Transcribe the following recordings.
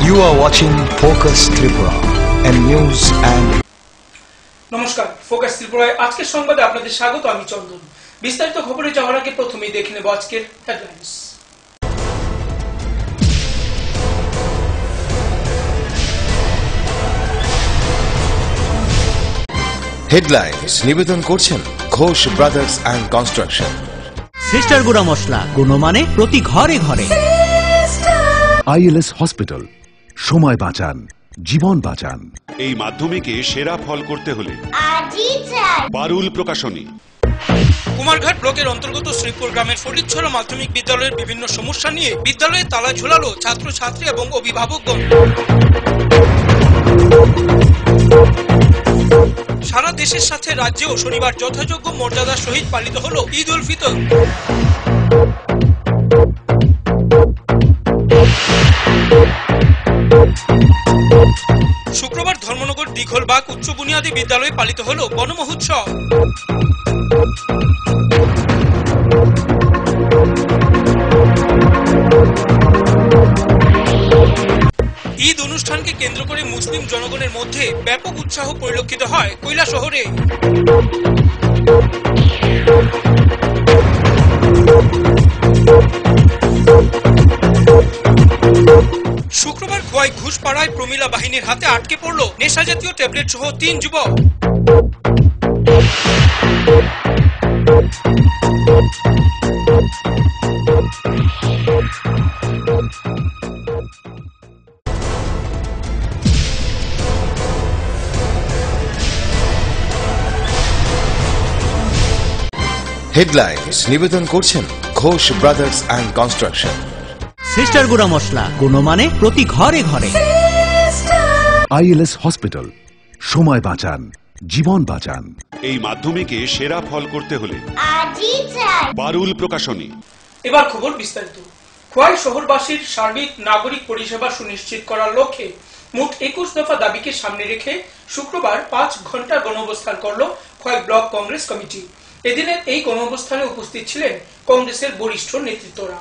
You are watching Focus Tripura and news and নমস্কার focus ত্রিপুরায় আজকের সংবাদে আপনাদের স্বাগত। আমি চন্দন। বিস্তারিত খবরে যাওয়ার আগে প্রথমেই দেখে নেব আজকের হেডলাইন্স। হেডলাইন্স নিবেদন করছেন Ghosh brothers and construction. Sister গুঁড়া মশলা গুণমানে প্রতি ঘরে ঘরে। ILS হসপিটাল, সময় বাঁচান, জীবন বাঁচান। এই মাধ্যমিকে সেরা ফল করতে হলে পারুল প্রকাশনী। কুমারঘাট ব্লকের অন্তর্গত শ্রীপুর গ্রামের ফটিকছড়া মাধ্যমিক বিদ্যালয়ের বিভিন্ন সমস্যা নিয়ে বিদ্যালয়ে তালা ঝোলালো ছাত্রছাত্রী এবং অভিভাবকগণ। সারা দেশের সাথে রাজ্যেও শনিবার যথাযোগ্য মর্যাদার সহিত পালিত হলো ঈদ উল ফিতর। শুক্রবার ধর্মনগর দিঘলবাগ উচ্চ বুনিয়াদী বিদ্যালয়ে পালিত হল বনমহোৎসব। ঈদ অনুষ্ঠানকে কেন্দ্র করে মুসলিম জনগণের মধ্যে ব্যাপক উৎসাহ পরিলক্ষিত হয় কৈলাসহরে। শুক্রবার খোয়াই ঘুষপাড়ায় প্রমিলা বাহিনীর হাতে আটকে পড়ল নেশাজাতীয় ট্যাবলেট সহ 3 যুবক। হেডলাইন্স নিবেদন করছেন Ghosh brothers and construction. Sister গুঁড়া মশলা গুণমানে প্রতি ঘরে ঘরে। ILS হসপিটাল, সময় বাঁচান, জীবন বাঁচান। এই মাধ্যমিকে সেরা ফল করতে হলে পারুল প্রকাশনী। এবার খবর বিস্তারিত। খোয়াই শহরবাসীর সার্বিক নাগরিক পরিষেবা সুনিশ্চিত করার লক্ষ্যে মোট 21 দফা দাবিকে সামনে রেখে শুক্রবার 5 ঘন্টা গণঅবস্থান করল খোয়াই ব্লক কংগ্রেস কমিটি। এদিনের এই গণঅবস্থানে উপস্থিত ছিলেন কংগ্রেসের বরিষ্ঠ নেতৃত্বরা।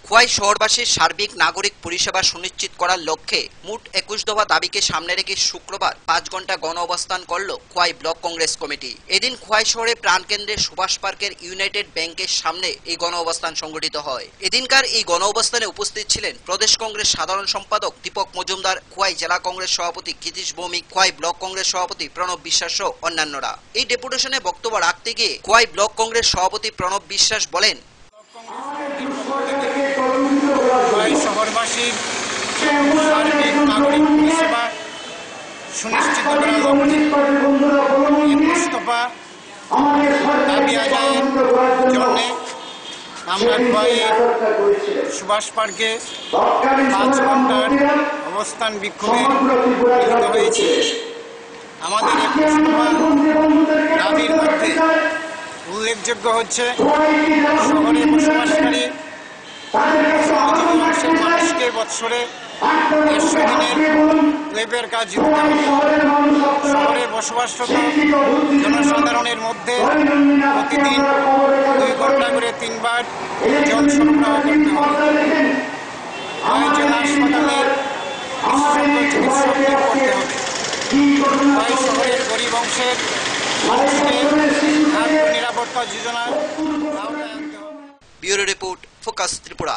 খোয়াই শহরবাসীর সার্বিক নাগরিক পরিষেবা সুনিশ্চিত করার লক্ষ্যে মোট 21 দফা দাবিকে সামনে রেখে শুক্রবার 5 ঘন্টা গণ অবস্থান করল খোয়াই ব্লক কংগ্রেস কমিটি। এদিন খোয়াই শহরে প্রাণকেন্দ্রে সুভাষ পার্কের ইউনাইটেড ব্যাংকের সামনে এই গণ অবস্থান সংগঠিত হয়। এদিনকার এই গণ অবস্থানে উপস্থিত ছিলেন প্রদেশ কংগ্রেস সাধারণ সম্পাদক দীপক মজুমদার, খোয়াই জেলা কংগ্রেস সভাপতি কৃতিশ ভৌমিক, খোয়াই ব্লক কংগ্রেস সভাপতি প্রণব বিশ্বাস সহ অন্যান্যরা। এই ডেপুটেশনে বক্তব্য রাখতে গিয়ে খোয়াই ব্লক কংগ্রেস সভাপতি প্রণব বিশ্বাস বলেন, শহরবাসীর সার্বিক নাগরিক পরিষেবা সুনিশ্চিত করার লক্ষ্যে 21 দফা দাবি আদায়ের জন্যে আমরা খোয়াইয়ের সুভাষ পার্কে 5 ঘন্টার অবস্থান বিক্ষোভে মিলিত হয়েছি। আমাদের 21 দফা দাবির মধ্যে উল্লেখযোগ্য হচ্ছে শহরে বসবাসকারী মানুষকে বৎসরে 150 দিনের লেবের কাজ দিতে হবে। শহরে বসবাসরত জনসাধারণের মধ্যে প্রতিদিন 2 ঘন্টা করে 3 বার জল সরবরাহ করতে হবে। জেলা হাসপাতালে বিশেষজ্ঞ চিকিৎসক নিয়োগ করতে হবে। খোয়াই শহরের গরিব অংশের মানুষকে খাদ্য নিরাপত্তা যোজনার আওতায় আনতে হবে। Bureau report, focus Tripura.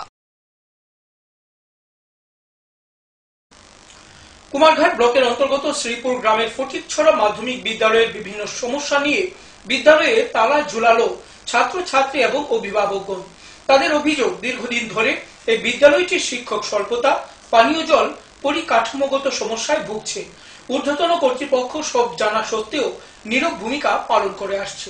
Kumarghat ব্লকের অন্তর্গত শ্রীপুর গ্রামের ফটিকছড়া মাধ্যমিক বিদ্যালয়ের বিভিন্ন সমস্যা নিয়ে বিদ্যালয়ে তালা ঝুলালো ছাত্রছাত্রী এবং অভিভাবকগণ। তাদের অভিযোগ, দীর্ঘদিন ধরে এই বিদ্যালয়টির শিক্ষক স্বল্পতা, পানীয় জল, পরিকাঠামোগত সমস্যায় ভুগছে। ঊর্ধ্বতন কর্তৃপক্ষ সব জানা সত্ত্বেও নীরব ভূমিকা পালন করে আসছে।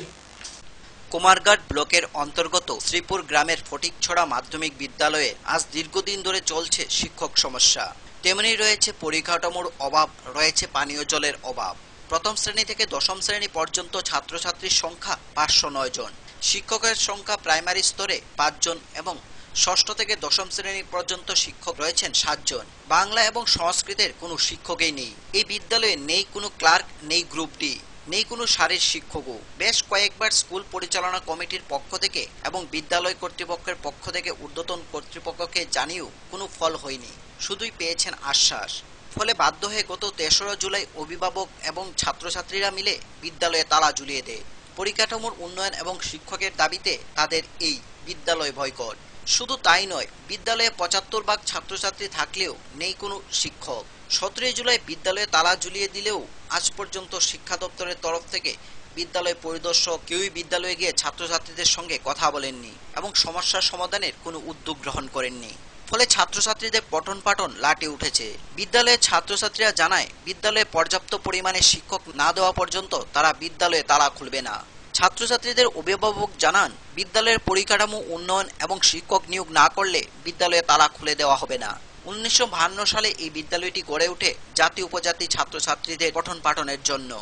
কুমারঘাট ব্লকের অন্তর্গত শ্রীপুর গ্রামের ফটিকছড়া মাধ্যমিক বিদ্যালয়ে আজ দীর্ঘদিন ধরে চলছে শিক্ষক সমস্যা। তেমনি রয়েছে পরিকাঠামোর অভাব, রয়েছে পানীয় জলের অভাব। প্রথম শ্রেণী থেকে দশম শ্রেণী পর্যন্ত ছাত্রছাত্রীর সংখ্যা 509 জন। শিক্ষকের সংখ্যা প্রাইমারি স্তরে 5 জন এবং ষষ্ঠ থেকে দশম শ্রেণী পর্যন্ত শিক্ষক রয়েছেন 7 জন। বাংলা এবং সংস্কৃতের কোনো শিক্ষকই নেই। এই বিদ্যালয়ে নেই কোনো ক্লার্ক, নেই গ্রুপ ডি, নেই কোনো শারীর শিক্ষকও। বেশ কয়েকবার স্কুল পরিচালনা কমিটির পক্ষ থেকে এবং বিদ্যালয় কর্তৃপক্ষের পক্ষ থেকে ঊর্ধ্বতন কর্তৃপক্ষকে জানিয়েও কোনো ফল হয়নি। শুধুই পেয়েছেন আশ্বাস। ফলে বাধ্য হয়ে গত ৩রা জুলাই অভিভাবক এবং ছাত্রছাত্রীরা মিলে বিদ্যালয়ে তালা ঝুলিয়ে দেয়। পরিকাঠামোর উন্নয়ন এবং শিক্ষকের দাবিতে তাদের এই বিদ্যালয় বয়কট। শুধু তাই নয়, বিদ্যালয়ে ৭৫ ভাগ ছাত্রছাত্রী থাকলেও নেই কোনো শিক্ষক। ১৭ জুলাই বিদ্যালয়ে তালা ঝুলিয়ে দিলেও আজ পর্যন্ত শিক্ষা দপ্তরের তরফ থেকে বিদ্যালয় পরিদর্শক কেউই বিদ্যালয়ে গিয়ে ছাত্রছাত্রীদের সঙ্গে কথা বলেননি এবং সমস্যার সমাধানের কোনো উদ্যোগ গ্রহণ করেননি। ফলে ছাত্রছাত্রীদের পঠন পাঠন লাটে উঠেছে। বিদ্যালয়ের ছাত্রছাত্রীরা জানায়, বিদ্যালয়ে পর্যাপ্ত পরিমাণে শিক্ষক না দেওয়া পর্যন্ত তারা বিদ্যালয়ে তালা খুলবে না। ছাত্রছাত্রীদের অভিভাবক জানান, বিদ্যালয়ের পরিকাঠামো উন্নয়ন এবং শিক্ষক নিয়োগ না করলে বিদ্যালয়ে তালা খুলে দেওয়া হবে না। ১৯৫২ সালে এই বিদ্যালয়টি গড়ে ওঠে জাতি উপজাতি ছাত্রছাত্রীদের পঠন পাঠনের জন্য।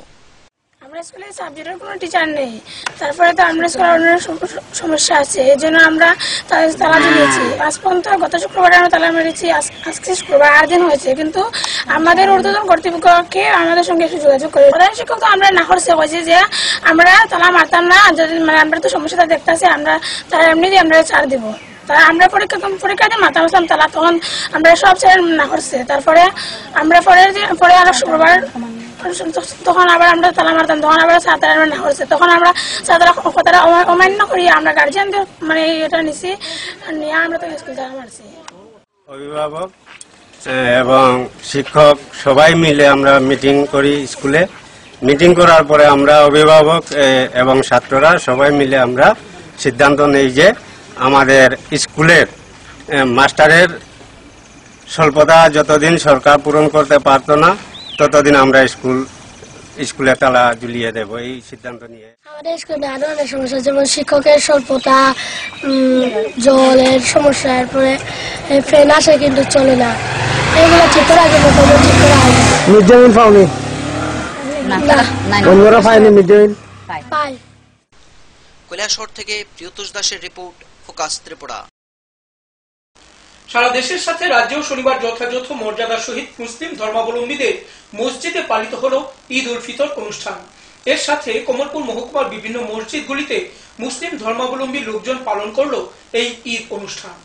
আমরা স্কুলে সাবজেক্টের কোনো টিচার নেই, তারপরে তো আমরা স্কুলে অন্য সমস্যা আছে, এই জন্য আমরা তালা ঝুলিয়েছি। আজ পর্যন্ত গত শুক্রবারে আমরা তালা মেরেছি, আজকে শুক্রবার ৮ দিন হয়েছে, কিন্তু আমাদের ঊর্ধ্বতন কর্তৃপক্ষকে আমাদের সঙ্গে একটু যোগাযোগ করে প্রধান শিক্ষক তো আমরা না করছে, বলছে যে আমরা তালা মারতাম না, যদি মানে আমরা তো সমস্যাটা দেখতে আসি, আমরা তারা এমনি দিয়ে আমরা ছাড় দিব। তারা আমরা পরীক্ষা দিয়ে মাথা বসলাম তালা, তখন আমরা সব ছেড়ে না করছে। তারপরে আমরা পরে আরো শুক্রবার তখন আবার আমরা তালা মারতাম, তখন আবার ছাত্ররা না করছে, তখন আমরা ছাত্ররা কথাটা অমান্য করি, আমরা গার্জিয়ানদের মানে এটা নিছি, নিয়ে আমরা তো স্কুল তালা মারছি। অভিভাবক এবং শিক্ষক সবাই মিলে আমরা মিটিং করি স্কুলে। মিটিং করার পরে আমরা অভিভাবক এবং ছাত্ররা সবাই মিলে আমরা সিদ্ধান্ত নেই যে আমাদের স্কুলের মাস্টারের স্বল্পতা যতদিন সরকার পূরণ করতে পারতো না, ততদিন আমরা স্কুলে তালা ঝুলিয়ে দেব, এই সিদ্ধান্ত নিয়ে। আমাদের স্কুলে আরো অনেক সমস্যা, যেমন শিক্ষকের স্বল্পতা, জলের সমস্যা, এরপরে ফ্যান আসে কিন্তু চলে না, এগুলো ঠিক করা আগে ঠিক করা হয়। মিড ডে মিল পাওনি? অন্যরা পায়নি মিড ডে মিল? পাই। কৈলাসহর থেকে প্রিয়তোষ দাসের রিপোর্ট, ফোকাস ত্রিপুরা। সারা দেশের সাথে রাজ্যেও শনিবার যথাযথ মর্যাদার সহিত মুসলিম ধর্মাবলম্বীদের মসজিদে পালিত হল ঈদ উল ফিতর অনুষ্ঠান। এর সাথে কমলপুর মহকুমার বিভিন্ন মসজিদগুলিতে মুসলিম ধর্মাবলম্বী লোকজন পালন করল এই ঈদ অনুষ্ঠান।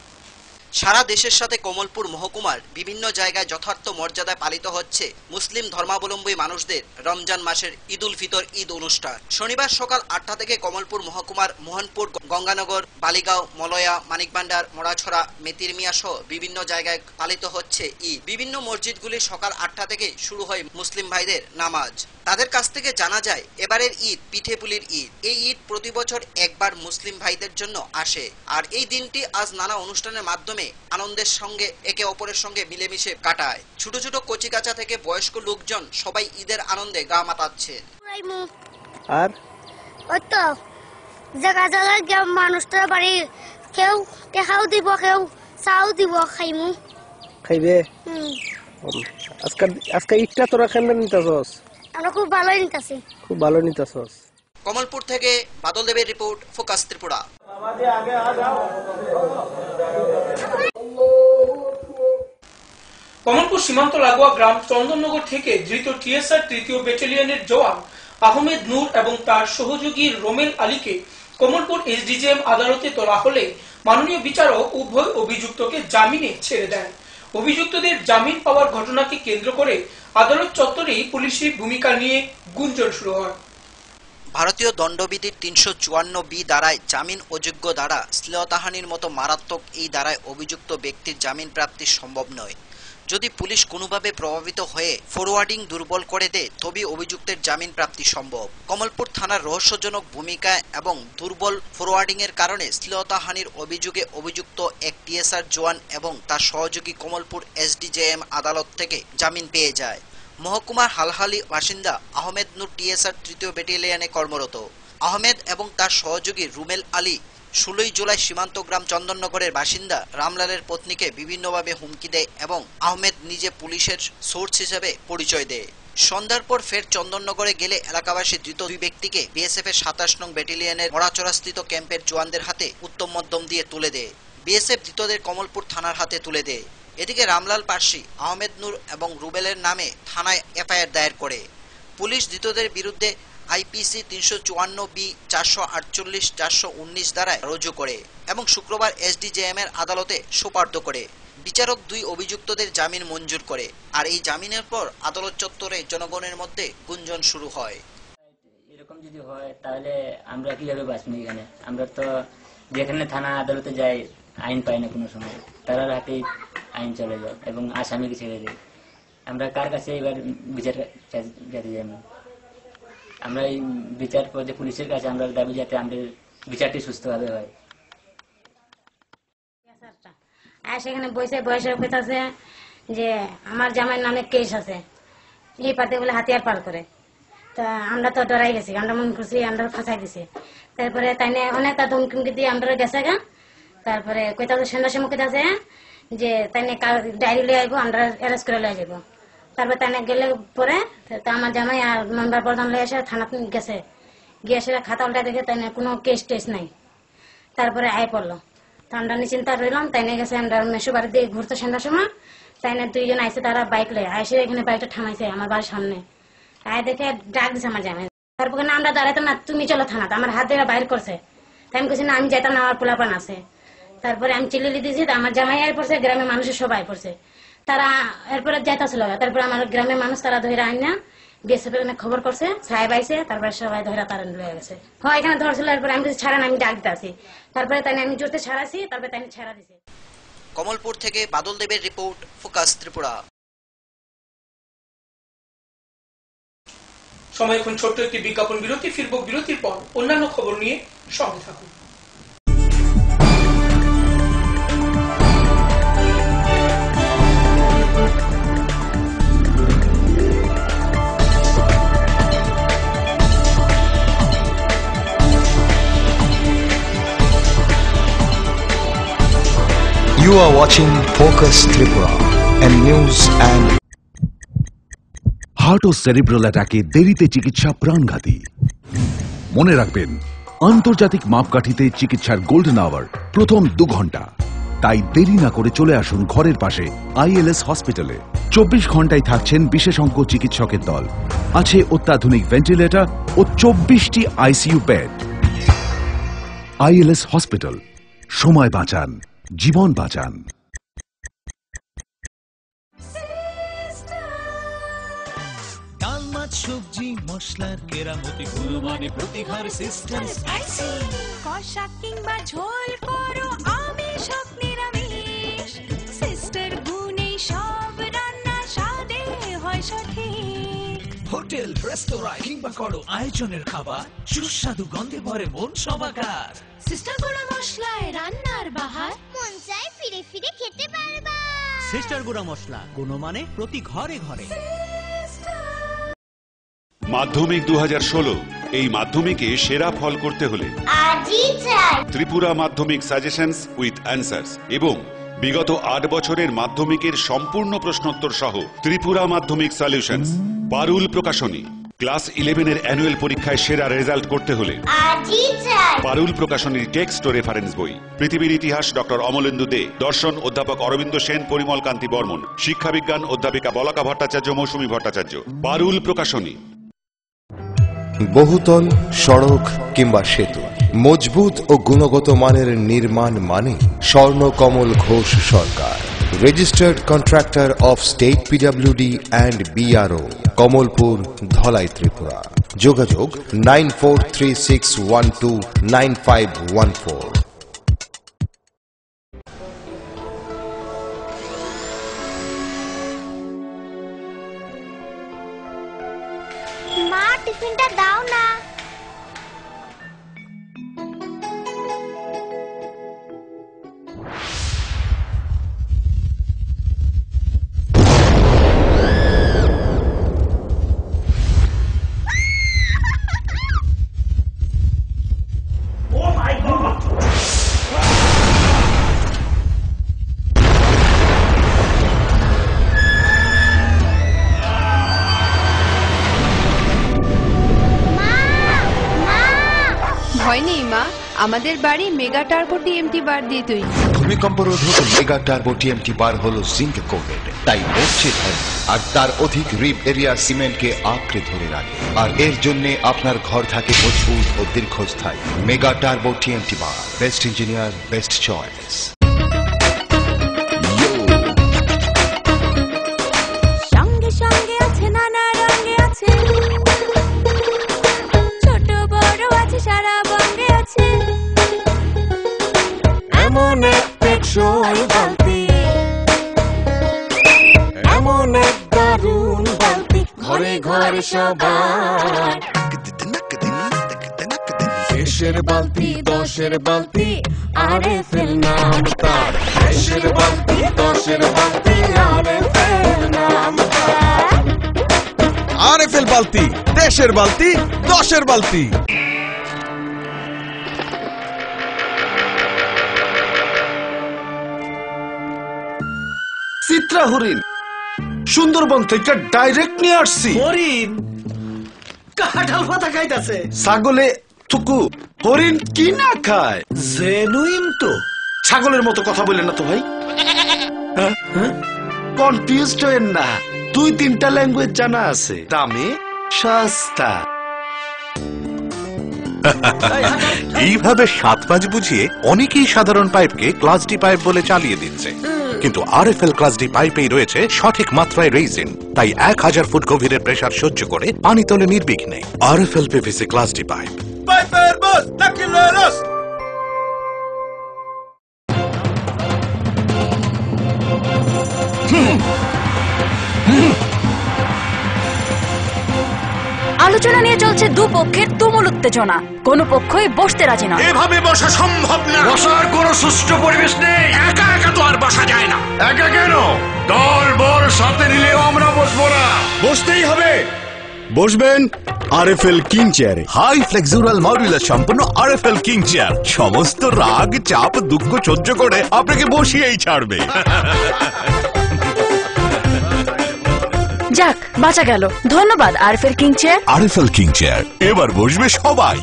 সারা দেশের সাথে কমলপুর মহকুমার বিভিন্ন জায়গায় যথার্থ মর্যাদায় পালিত হচ্ছে মুসলিম ধর্মাবলম্বী মানুষদের রমজান মাসের ঈদ উল ফিতর ঈদ অনুষ্ঠান। শনিবার সকাল ৮টা থেকে কমলপুর মহকুমার মোহনপুর, গঙ্গানগর, বালিগাঁও, মলয়া, মানিকবান্ডার, মোড়াছড়া, মেতিরমিয়া সহ বিভিন্ন জায়গায় পালিত হচ্ছে ঈদ। বিভিন্ন মসজিদগুলি সকাল ৮টা থেকে শুরু হয় মুসলিম ভাইদের নামাজ। তাদের কাছ থেকে জানা যায়, এবারের ঈদ পিঠেপুলির ঈদ। এই ঈদ প্রতি বছর একবার মুসলিম ভাইদের জন্য আসে, আর এই দিনটি আজ নানা অনুষ্ঠানের মাধ্যমে আনন্দের সঙ্গে একে অপরের সঙ্গে মিলেমিশে কাটায়। ছোট ছোট কচিকাচা থেকে বয়স্ক লোকজন সবাই ঈদের আনন্দে গা মাতাচ্ছে। আর ওতো জায়গা জায়গা মানুষটার বাড়ি কেউ টেকাও দিব, কেউ চাও দিব, খাইমু খাইবে। আজকে ঈদটা তোরা কেমন নিতাছস? আমরা খুব ভালোই নিতাছি। খুব ভালো নিতাছস। কমলপুর থেকে বাদল দেবের রিপোর্ট, ফোকাস ত্রিপুরা। কমলপুর সীমান্ত লাগোয়া গ্রাম চন্দননগর থেকে ধৃত টিএসআর ৩য় ব্যাটালিয়নের জওয়ান আহমেদ নূর এবং তার সহযোগী রোমেল আলীকে কমলপুর এসডিজেএম আদালতে তোলা হলে মাননীয় বিচারক উভয় অভিযুক্তকে জামিনে ছেড়ে দেন। অভিযুক্তদের জামিন পাওয়ার ঘটনাকে কেন্দ্র করে আদালত চত্বরেই পুলিশি ভূমিকা নিয়ে গুঞ্জন শুরু হয়। ভারতীয় দণ্ডবিধির ৩৫৪ ধারায় জামিন অযোগ্য ধারা, শ্লীলতাহানির মতো মারাত্মক এই ধারায় অভিযুক্ত ব্যক্তির জামিন প্রাপ্তি সম্ভব নয়। যদি পুলিশ কোনোভাবে প্রভাবিত হয়ে ফরওয়ার্ডিং দুর্বল করে দেয়, তবে অভিযুক্তের জামিন প্রাপ্তি সম্ভব। কমলপুর থানার রহস্যজনক ভূমিকা এবং দুর্বল ফরওয়ার্ডিং এর কারণে শ্লীলতাহানির অভিযোগে অভিযুক্ত এক টিএসআর জওয়ান এবং তার সহযোগী কমলপুর এসডিজেএম আদালত থেকে জামিন পেয়ে যায়। মহকুমার হালহালি বাসিন্দা আহমেদ নূর টিএসআর ৩য় ব্যাটালিয়নে কর্মরত। আহমেদ এবং তার সহযোগী রুমেল আলী ১৬ জুলাই সীমান্ত গ্রাম চন্দননগরের বাসিন্দা রামলালের পত্নীকে বিভিন্নভাবে হুমকি দেয় এবং আহমেদ নিজে পুলিশের সোর্স হিসেবে পরিচয় দেয়। সন্ধ্যার পর ফের চন্দননগরে গেলে এলাকাবাসী ধৃত দুই ব্যক্তিকে বিএসএফ এর ২৭ নং ব্যাটালিয়নের মোড়াচড়াস্থিত ক্যাম্পের জওয়ানদের হাতে উত্তম মধ্যম দিয়ে তুলে দেয়। বিএসএফ ধৃতদের কমলপুর থানার হাতে তুলে দেয়। এদিকে রামলাল পার্সি, আহমেদ নূর এবং রুবেলের নামে থানায় এফআইআর দায়ের করে। পুলিশ ধৃতদের বিরুদ্ধে আইপিসি ৩৫৪B, ৪৪৮, ৪১৯ ধারায় রুজু করে এবং শুক্রবার এসডিজেএম এর আদালতে সোপর্দ করে। বিচারক দুই অভিযুক্তদের জামিন মঞ্জুর করে, আর এই জামিনের পর আদালত চত্বরে জনগণের মধ্যে গুঞ্জন শুরু হয়। এরকম যদি হয় তাহলে আমরা কিভাবে বাঁচবো এখানে? আমরা তো যেখানে থানা আদালতে যাই আইন পাই না কোনো সময়, তারা রাতেই আইন চলে যায় এবং আসামিকে ছেড়ে দেয়। আমরা কার কাছে এবার বিচার যেতে যাই? আমরা এই বিচার পদে পুলিশের কাছে আমরা দাবি যাতে আমাদের বিচারটি সুস্থভাবে হয়। আর সেখানে বসে কইতাছে যে আমার জামাইয়ের নামে কেস আছে, এই পাতে বলে হাতিয়ার পার করে। তা আমরা তো ডরাই গেছি, আমরা মনে করছি আমরা ফাঁসাই দিছি। তারপরে তাই অনেক ধমকি দিয়ে আমরা গেছে গা। তারপরে কইতাছে সন্ধ্যার সময় কইতাছে যে তাই ডায়েরি লিয়ে আইবো, আমরা অ্যারেস্ট করে লিয়ে যাবো। তারপরে তাই গেলে পরে আমার জামাই আর মেম্বার প্রধান লিয়ে এসে থানা গেছে, গিয়ে এসে খাতা উল্টা দেখে তাই কোনো কেস টেস নাই। তারপরে আয় পড়লো, তো আমরা নিশ্চিন্তা রইলাম। তাই নিয়ে গেছে আমরা মেশো বাড়ি দিয়ে ঘুরতে সন্ধ্যার সময়। তাই না দুইজন আইসে, তারা বাইক লয়ে আইসে এখানে বাইকটা থামাইছে আমার বাড়ির সামনে। আয় দেখে ডাক দিছে আমার জামাই। তারপরে না আমরা দাঁড়াইতো না, তুমি চলো থানা। আমার হাত ধরে বাইর করছে। তাই আমি বলছি না আমি যাইতাম না, আমার পোলাপান আছে। তারপরে আমি চিল্লি দিয়েছি, আমার জামাই আয় পড়ছে, গ্রামের মানুষের সবাই পড়ছে। তারা এরপরে যাইতাছিল। তারপরে আমার গ্রামের মানুষ তারা ধরে আইন না বিএসএফ খবর করছে, সাহেব আইসে, তারপরে সবাই ধরে তারা লয়ে গেছে। হ্যাঁ এখানে ধরছিল। এরপরে আমি কিছু ছাড়া না, আমি ডাক দিতে আসি। তারপরে তাই আমি জোরতে ছাড়াছি, তারপরে তাই ছাড়া দিছে। কমলপুর থেকে বাদল দেবের রিপোর্ট, ফোকাস ত্রিপুরা। সময় এখন ছোট্ট একটি বিজ্ঞাপন বিরতি, ফিরব বিরতির পর অন্যান্য খবর নিয়ে সঙ্গে থাকুন। You are watching Focus Tripura and news and heart ও সেরিব্রাল অ্যাটাকে দেরিতে চিকিৎসা প্রাণঘাতী। মনে রাখবেন, আন্তর্জাতিক মাপকাঠিতে চিকিৎসার গোল্ডেন আওয়ার প্রথম 2 ঘন্টা। তাই দেরি না করে চলে আসুন ঘরের পাশে আইএলএস হসপিটালে। 24 ঘন্টায় থাকছেন বিশেষজ্ঞ চিকিৎসকের দল, আছে অত্যাধুনিক ভেন্টিলেটর ও 24টি আইসিইউ বেড। আইএলএস হসপিটাল, সময় বাঁচান, জীবন বাঁচান। ডাল মাছ সবজি মশলার কেরামতি গুণমানে প্রতিঘর সিস্টেম স্পাইসি। কষা কিংবা ঝোল করো আমিষ হোক নিরামিষ, সিস্টার গুণে সব রান্না স্বাদে হয় সঠিক। হোটেল রেস্তোরাঁ কিংবা করো আয়োজনের খাবার, সুস্বাদু গন্ধে ভরে মন সমাকার। সিস্টার গুঁড়া মশলায় রান্নার বাহার, মন চাই ফিরে ফিরে খেতে পারবা। সিস্টার গুঁড়া মশলা, গুণমানে প্রতি ঘরে ঘরে। মাধ্যমিক 2016, এই মাধ্যমিকে সেরা ফল করতে হলে আজই চাই ত্রিপুরা মাধ্যমিক সাজেশনস উইথ অ্যান্সার্স এবং বিগত 8 বছরের মাধ্যমিকের সম্পূর্ণ প্রশ্নোত্তর সহ ত্রিপুরা মাধ্যমিক সলিউশনস। পারুল প্রকাশনী। ক্লাস 11-এর অ্যানুয়াল পরীক্ষায় সেরা রেজাল্ট করতে হলে আজই চাই পারুল প্রকাশনীর টেক্সট ও রেফারেন্স বই। পৃথিবীর ইতিহাস ডক্টর অমলেন্দু দে, দর্শন অধ্যাপক অরবিন্দ সেন, পরিমল কান্তি বর্মন, শিক্ষাবিজ্ঞান অধ্যাপিকা বলাকা ভট্টাচার্য, মৌসুমী ভট্টাচার্য। পারুল প্রকাশনী। বহুতল, সড়ক কিংবা সেতু, মজবুত ও গুণগত মানের নির্মাণ মানে Swarnakamal Ghosh Sarkar, registered contractor of state PWD and BRO, Kamalpur, Dhalai, Tripura. যোগাযোগ 9436129514। মা টিফিনটা দাও না। ভয় নেই মা, আমাদের বাড়ি মেগা টার্বো টিএমটি বার দিয়ে তৈরি। ভূমিকম্প রোধক মেগা টার্বো টিএমটি বার হলো জিঙ্ক কোটেড, তাই নড়ছে ধরে, আর তার অধিক রিপ এরিয়া সিমেন্টকে আঁকড়ে ধরে রাখে, আর এর জন্য আপনার ঘর থাকে মজবুত ও দীর্ঘস্থায়ী। মেগা টার্বো টিএমটি বার, বেস্ট ইঞ্জিনিয়ার, বেস্ট চয়েস। ঘর সবার। দেশের বালতি দশের বালতি আরএফএল নাম তার। দেশের বালতি দশের বালতি আরএফএল নাম তার। আরএফএল বালতি দেশের বালতি দশের বালতি। চিত্রা হরিণ সুন্দরবন থেকে ডাইরেক্ট নিয়ে আসছি। হরিণ কাঁঠাল পাতা খাইতাছে। ছাগলে থুকু হরিণ কি না খায়? জেনুইন তো। ছাগলের মতো কথা বললেন না তো ভাই। কনফিউজড হয়েন না, 2-3টা ল্যাঙ্গুয়েজ জানা আছে, দামে সস্তা। এইভাবে 7-5 বুঝিয়ে অনেকেই সাধারণ পাইপকে ক্লাস ডি পাইপ বলে চালিয়ে দিচ্ছে, কিন্তু আরএফএল ক্লাস ডি পাইপেই রয়েছে সঠিক মাত্রায় রেইজিন, তাই 1000 ফুট গভীরের প্রেসার সহ্য করে পানি তোলে নির্বিঘ্নে। RFL PVC class D pipe. পাইপের বস তাকিলেরস। আলোচনা নিয়ে চলছে দুপক্ষের তুমুল উত্তেজনা, কোন পক্ষই বসতে রাজি নয়। এভাবে বসা সম্ভব না, বসার কোনো সুষ্ঠু পরিবেশ নেই। একা একা তো আর বসা যায় না। একা কেন, দল বল সাথে নিলেও আমরা বসবো না। বসতেই হবে। বসবেন আরএফএল কিং চেয়ারে। হাই ফ্লেক্সুরাল মডুলার সম্পন্ন আরএফএল কিং চেয়ার সমস্ত রাগ চাপ দুঃখ সহ্য করে আপনাকে বসিয়েই ছাড়বে। যাক, বাঁচা গেল। ধন্যবাদ RFL king chair. RFL king chair, এবার বসবে সবাই।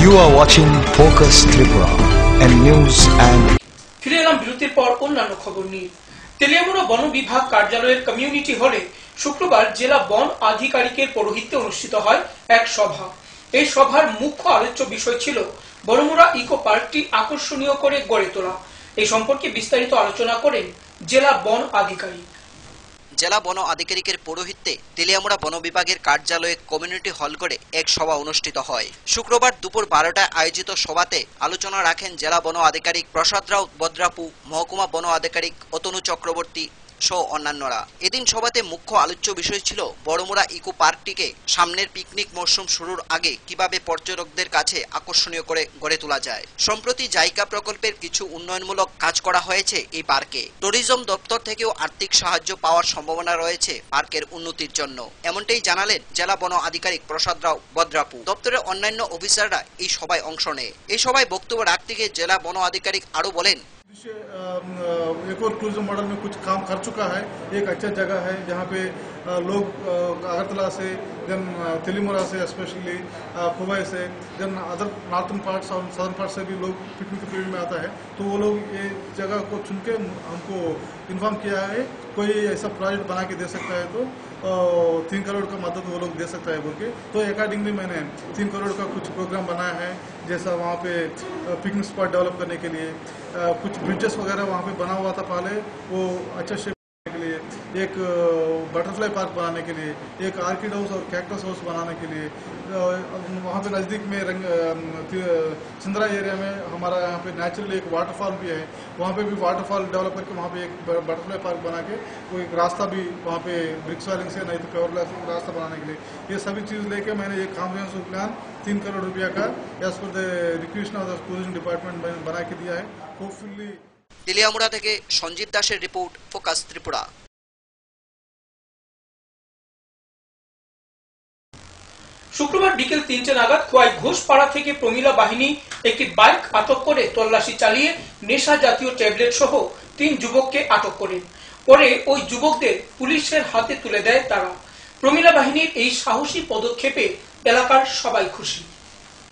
You are watching Focus Tripura and news and ফিরে এলাম বিরতির পর অন্যান্য খবর নিয়ে। তেলিয়ামুড়া বন বিভাগ কার্যালয়ের কমিউনিটি হলে শুক্রবার জেলা বন আধিকারিকের পৌরোহিত্যে অনুষ্ঠিত হয় এক সভা। এই সভার মুখ্য আলোচ্য বিষয় ছিল বনমুড়া ইকো পার্কটি আকর্ষণীয় করে গড়ে তোলা। এই সম্পর্কে বিস্তারিত আলোচনা করেন জেলা বন আধিকারিক। জেলা বন আধিকারিকের পৌরোহিত্যে তেলিয়ামুড়া বন বিভাগের কার্যালয়ে কমিউনিটি হল করে এক সভা অনুষ্ঠিত হয়। শুক্রবার দুপুর 12টায় আয়োজিত সভাতে আলোচনা রাখেন জেলা বন আধিকারিক প্রসাদ রাও বদ্রাপু, মহকুমা বন আধিকারিক অতনু চক্রবর্তী সহ অন্যান্যরা। এদিন সভাতে মুখ্য আলোচ্য বিষয় ছিল বড়মুড়া ইকো পার্কটিকে সামনের পিকনিক মরশুম শুরুর আগে কিভাবে পর্যটকদের কাছে আকর্ষণীয় করে গড়ে তোলা যায়। সম্প্রতি জাইকা প্রকল্পের কিছু উন্নয়নমূলক কাজ করা হয়েছে এই পার্কে। ট্যুরিজম দপ্তর থেকেও আর্থিক সাহায্য পাওয়ার সম্ভাবনা রয়েছে পার্কের উন্নতির জন্য, এমনটাই জানালেন জেলা বন আধিকারিক প্রসাদ রাও বদ্রাপু। দপ্তরের অন্যান্য অফিসাররা এই সভায় অংশ নেয়। এই সভায় বক্তব্য রাখতে গিয়ে জেলা বন আধিকারিক আরো বলেন, एक और टूरिज्म मॉडल में कुछ काम कर चुका है। एक अच्छा जगह है जहाँ पे लोग अगरतला से देन तेलीमुरा से स्पेशली खुबाई से then other northern part southern part से भी लोग पिकनिक पीरियड में आता है, तो वो लोग ये जगह को चुन के हमको इन्फॉर्म किया है कोई ऐसा प्रोजेक्ट बना के दे सकता है तो 3 करोड़ का मदद वो लोग दे सकता है बोल के। तो अकॉर्डिंगली मैंने 3 करोड़ का कुछ प्रोग्राम बनाया है, जैसा वहाँ पे पिकनिक स्पॉट डेवलप करने के लिए कुछ ब्रिजेस वगैरह वहाँ पे बना हुआ था पहले, वो अच्छा शेप के लिए, एक बटरफ्लाई पार्क बनाने के लिए, एक आर्किड हाउस और कैक्टस हाउस बनाने के लिए, वहाँ पे नज़दीक में चंद्रा एरिया में हमारा यहाँ पे नेचुरली एक वाटरफॉल भी है, वहाँ पे भी वाटरफॉल डेवलप करके वहाँ पे एक बटरफ्लाई पार्क बना के कोई एक रास्ता भी वहाँ पे ब्रिक्स वायरिंग से नहीं तो प्योर रास्ता बनाने के लिए, ये सभी चीज़ लेके मैंने एक कॉम्प्रिहेंसिव प्लान 3 करोड़ रुपया का as per the request of the tourism department बना के दिया है। होपफुली তেলিয়ামুড়া থেকে সঞ্জীব দাসের রিপোর্ট, ফোকাস ত্রিপুরা। শুক্রবার বিকেল 3টে নাগাদ খোয়াই ঘোষপাড়া থেকে প্রমিলা বাহিনী একটি বাইক আটক করে তল্লাশি চালিয়ে নেশা জাতীয় ট্যাবলেট সহ 3 যুবককে আটক করেন। পরে ওই যুবকদের পুলিশের হাতে তুলে দেয় তারা। প্রমিলা বাহিনীর এই সাহসী পদক্ষেপে এলাকার সবাই খুশি।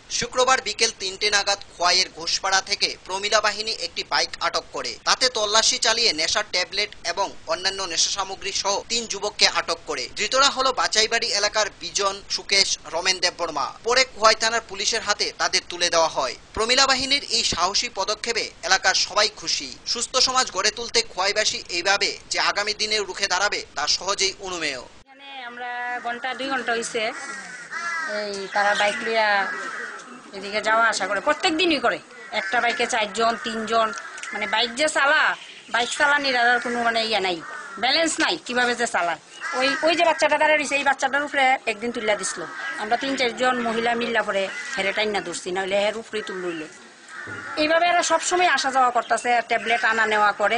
শুক্রবার বিকেল 3টে নাগাদ খোয়াইয়ের ঘোষপাড়া থেকে প্রমিলা বাহিনী একটি বাইক আটক করে তাতে তল্লাশি চালিয়ে নেশার ট্যাবলেট এবং অন্যান্য নেশা সামগ্রী সহ 3 যুবককে আটক করে। ধৃতরা হলো বাচাইবাড়ি এলাকার বিজন, সুকেশ, রমেন দেববর্মা। পরে খোয়াই থানার পুলিশের হাতে তাদের তুলে দেওয়া হয়। প্রমিলা বাহিনীর এই সাহসী পদক্ষেপে এলাকার সবাই খুশি। সুস্থ সমাজ গড়ে তুলতে খোয়াইবাসী এইভাবে যে আগামী দিনে রুখে দাঁড়াবে তা সহজেই অনুমেয়। আমরা ঘন্টা 2 ঘন্টা হইছে এই তারা বাইক লিয়া এদিকে যাওয়া আসা করে, প্রত্যেক দিনই করে। একটা বাইকে 4 জন 3 জন, মানে বাইক যে বাইক চালানির আর কোনো মানে ইয়ে নাই, ব্যালেন্স নাই কিভাবে যে চালায়। ওই যে বাচ্চাটা দাঁড়িয়ে রয়েছে, এই বাচ্চাটার উপরে একদিন তুলিয়া দিছিল। আমরা 3-4 জন মহিলা মিল্লা পরে হেরে টাইনা ধরছি, নাহলে হের উপরেই তুলল। এইভাবে এরা সবসময় আসা যাওয়া করতেছে, ট্যাবলেট আনা নেওয়া করে।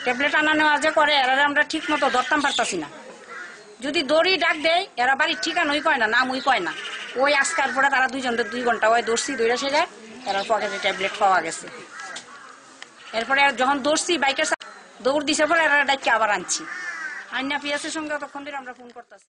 ট্যাবলেট আনা নেওয়া যে করে এরা আমরা ঠিক মতো ধরতাম পারতাছি না। যদি দড়ি ডাক দেয় এরা বাড়ির ঠিকানাই কয় না, নামই কয় না। ওই আজকার পরে তারা 2 ঘন্টা ওই দৌড়ছি, দৌড়ে সে যায়, এরা পকেটে ট্যাবলেট পাওয়া গেছে। এরপরে যখন দৌড়ছি বাইকের দৌড় দিছে পরে এরা ডাইকে আবার আনছি। আইনা পিয়াসের সঙ্গে তখন ধরে আমরা ফোন করতেছি।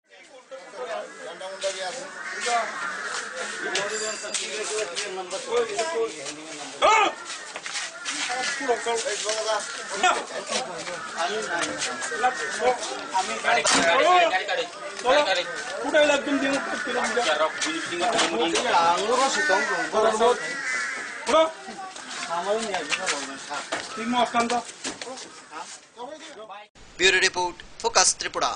Bureau report, focus Tripura.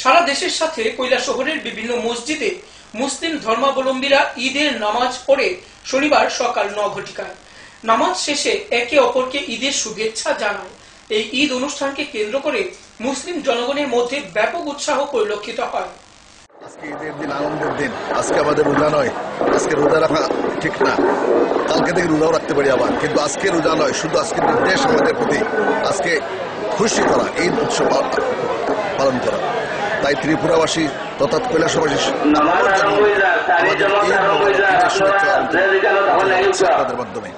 সারা দেশের সাথে কৈলাসহরের বিভিন্ন মসজিদে মুসলিম ধর্মাবলম্বীরা ঈদের নামাজ পড়ে শনিবার সকাল 9 ঘটিকায় নামাজ শেষে একে অপরকে ঈদের শুভেচ্ছা জানায়। এই ঈদ অনুষ্ঠানকে কেন্দ্র করে মুসলিম জনগণের মধ্যে ব্যাপক উৎসাহ পরিলক্ষিত হয়। আজকে ঈদের দিন, আনন্দের দিন। আজকে আমাদের রোজা নয়, আজকে রোজা রাখা ঠিক না। কালকে থেকে রোজাও রাখতে পারি আবার, কিন্তু আজকে রোজা নয়, শুধু আজকে নির্দেশ আমাদের প্রতি আজকে খুশি করা, ঈদ উৎসব পালন করা। তাই ত্রিপুরাবাসী তথা কৈলাসবাসী আপনাদের মাধ্যমে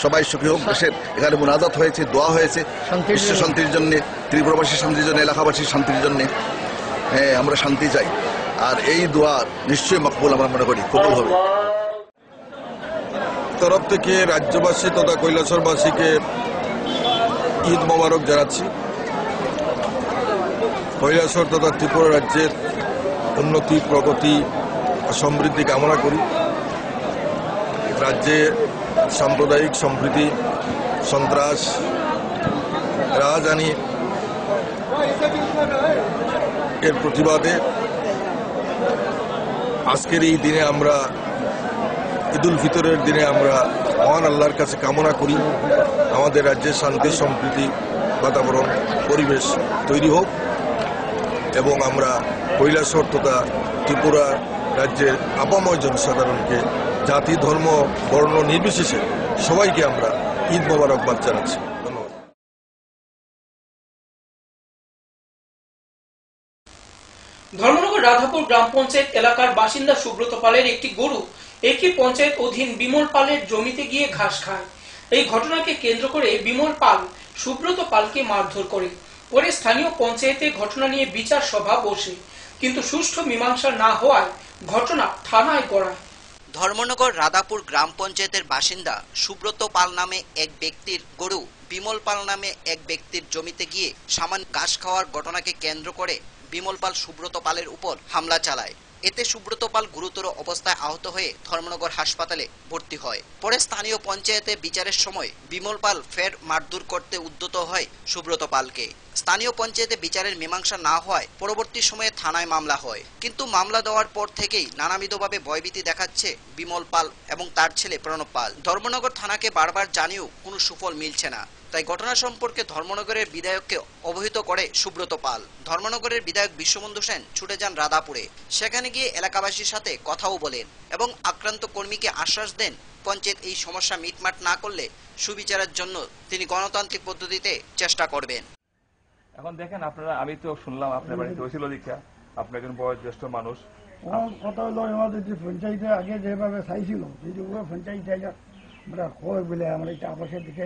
সবাই সুখী হোক। দেশের এখানে মুনাজাত হয়েছে, দোয়া হয়েছে বিশ্ব শান্তির জন্য, ত্রিপুরাবাসীর শান্তির জন্য, এলাকাবাসীর শান্তির জন্য। হ্যাঁ, আমরা শান্তি চাই, আর এই দোয়া নিশ্চয়ই মকবুল আমরা মনে করি, কবুল হবে। তরফ থেকে রাজ্যবাসী তথা কৈলাসরবাসীকে ঈদ মোবারক জানাচ্ছি। কৈলাসর তথা ত্রিপুরা রাজ্যের উন্নতি, প্রগতি, সমৃদ্ধি কামনা করি। রাজ্যে সাম্প্রদায়িক সম্প্রীতি, সন্ত্রাস, রাজধানী এর প্রতিবাদে আজকের এই দিনে আমরা ঈদুল ফিতরের দিনে আমরা মহান আল্লাহর কাছে কামনা করি আমাদের রাজ্যের শান্তি, সম্প্রীতি, বাতাবরণ, পরিবেশ তৈরি হোক এবং আমরা কৈলাসহর তথা ত্রিপুরা রাজ্যের আপাময় জনসাধারণকে জাতি, ধর্ম, বর্ণ নির্বিশেষে সবাইকে আমরা ঈদ মোবারকবাদ জানাচ্ছি। ধর্মনগর রাধাপুর গ্রাম পঞ্চায়েত এলাকার বাসিন্দা সুব্রত পালের একটি গরু একই পঞ্চায়েত অধীন বিমল পালের জমিতে গিয়ে ঘাস খায়। এই ঘটনাকে কেন্দ্র করে বিমল পাল সুব্রত পালকে মারধর করে। পরে স্থানীয় পঞ্চায়েতে ঘটনা নিয়ে বিচার সভা বসে, কিন্তু সুষ্ঠু মীমাংসা না হওয়ায় ঘটনা থানায় গড়ায়। ধর্মনগর রাধাপুর গ্রাম পঞ্চায়েতের বাসিন্দা সুব্রত পাল নামে এক ব্যক্তির গরু বিমল পাল নামে এক ব্যক্তির জমিতে গিয়ে সামান্য ঘাস খাওয়ার ঘটনাকে কেন্দ্র করে বিমল পাল সুব্রত পালের উপর হামলা চালায়। এতে সুব্রত পাল গুরুতর অবস্থায় আহত হয়ে ধর্মনগর হাসপাতালে ভর্তি হয়। পরে স্থানীয় পঞ্চায়েতে বিচারের সময় বিমল পাল ফের মারধর করতে উদ্যত হয় সুব্রত পালকে। স্থানীয় পঞ্চায়েতে বিচারের মীমাংসা না হওয়ায় পরবর্তী সময়ে থানায় মামলা হয়, কিন্তু মামলা দেওয়ার পর থেকেই নানাবিধভাবে ভয়ভীতি দেখাচ্ছে বিমল পাল এবং তার ছেলে প্রণব পাল। ধর্মনগর থানাকে বারবার জানিয়েও কোনো সুফল মিলছে না। তাই ঘটনা সম্পর্কে ধর্মনগরের বিধায়ককে অবহিত করে সুব্রত পাল। ধর্মনগরের বিধায়ক বিশ্ববন্ধু সেন ছুটে যান রাধাপুরে। সেখানে গিয়ে এলাকাবাসীর সাথে কথাও বলেন এবং আক্রান্ত কর্মীকে আশ্বাস দেন পঞ্চায়েত এই সমস্যা মিটমাট না করলে সুবিচারের জন্য তিনি গণতান্ত্রিক পদ্ধতিতে চেষ্টা করবেন। এখন দেখেন আপনারা, আমি তো শুনলাম আপনার বাড়িতে হয়েছিল দীক্ষা, আপনি একজন বয়োজ্যেষ্ঠ মানুষ। কথা হলো আমাদের যে পঞ্চায়েতে আগে যেভাবে চাইছিল, যদি পুরো পঞ্চায়েত জায়গা আমরা হয় বলে আমরা এটা আবাসের দিকে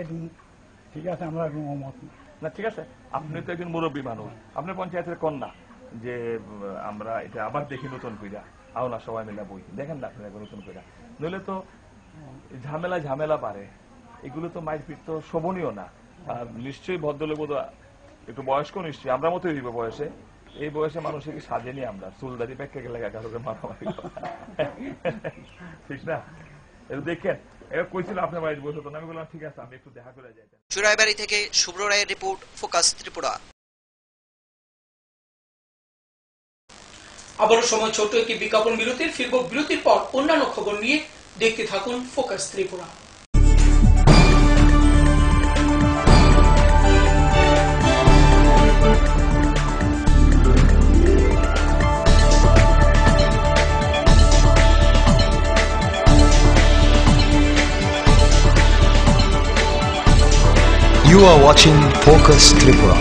ঠিক আছে, আমরা মত না। ঠিক আছে, আপনি তো একজন মুরব্বী মানুষ, আপনি পঞ্চায়েতের কন্যা, যে আমরা এটা আবার দেখি নতুন কইরা আও না সবাই মিলে বই দেখেন না আপনারা নতুন করে, নইলে তো ঝামেলা পারে। এগুলো তো মারপিট তো শোভনীয় না। আর নিশ্চয়ই ভদ্রলোক বোধ একটু বয়স্ক, নিশ্চয়ই আমরা মতোই হইব বয়সে। এই বয়সে মানুষকে সাজেনি আমরা, চুলদারি প্যাকে গেলে কারোকে মারামারি ঠিক না? দেখেন কইছিল আপনার বাড়িতে বসে, তো আমি বললাম ঠিক আছে আমি একটু দেখা করে যাই। চুরাইবাড়ি থেকে শুভ্র রায়ের রিপোর্ট, ফোকাস ত্রিপুরা। আবারও সময় ছোট একটি বিজ্ঞাপন বিরতির, ফিরব বিরতির পর অন্যান্য খবর নিয়ে। দেখতে থাকুন focus Tripura. You are watching Focus Tripura